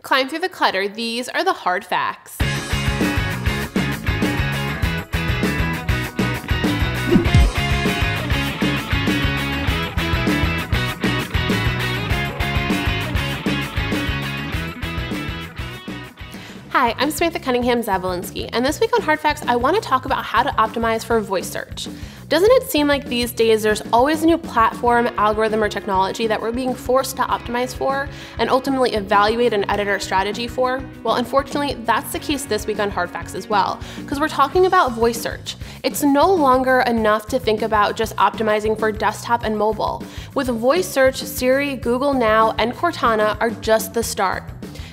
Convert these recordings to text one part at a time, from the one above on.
Climb through the clutter, these are the hard facts. Hi, I'm Samantha Cunningham-Zabalinski, and this week on Hard Facts, I want to talk about how to optimize for voice search. Doesn't it seem like these days there's always a new platform, algorithm, or technology that we're being forced to optimize for and ultimately evaluate and edit our strategy for? Well, unfortunately, that's the case this week on Hard Facts as well, because we're talking about voice search. It's no longer enough to think about just optimizing for desktop and mobile. With voice search, Siri, Google Now, and Cortana are just the start.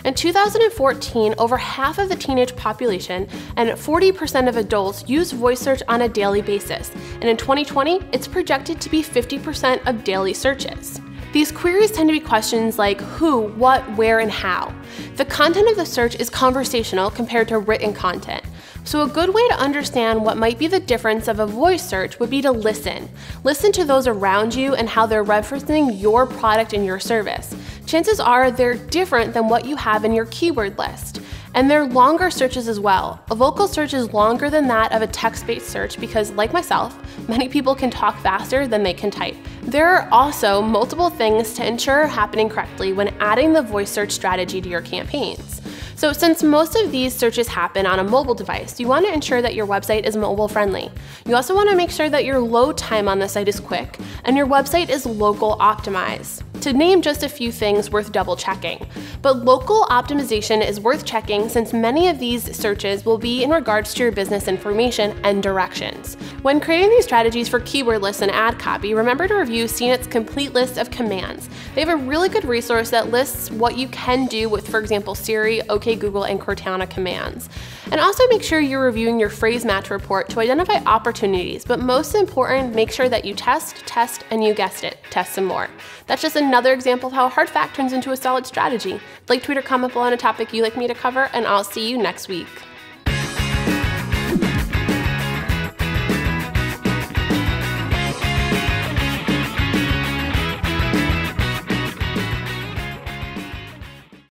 In 2014, over half of the teenage population and 40% of adults use voice search on a daily basis, and in 2020, it's projected to be 50% of daily searches. These queries tend to be questions like who, what, where, and how. The content of the search is conversational compared to written content. So a good way to understand what might be the difference of a voice search would be to listen. Listen to those around you and how they're referencing your product and your service. Chances are they're different than what you have in your keyword list. And they're longer searches as well. A vocal search is longer than that of a text-based search because, like myself, many people can talk faster than they can type. There are also multiple things to ensure are happening correctly when adding the voice search strategy to your campaigns. So since most of these searches happen on a mobile device, you want to ensure that your website is mobile friendly. You also want to make sure that your load time on the site is quick and your website is local optimized. To name just a few things worth double checking. But local optimization is worth checking since many of these searches will be in regards to your business information and directions. When creating these strategies for keyword lists and ad copy, remember to review CNET's complete list of commands. They have a really good resource that lists what you can do with, for example, Siri, OK Google, and Cortana commands. And also make sure you're reviewing your phrase match report to identify opportunities, but most important, make sure that you test, and you guessed it, test some more. That's just another example of how a hard fact turns into a solid strategy. Like, tweet, or comment below on a topic you'd like me to cover, and I'll see you next week.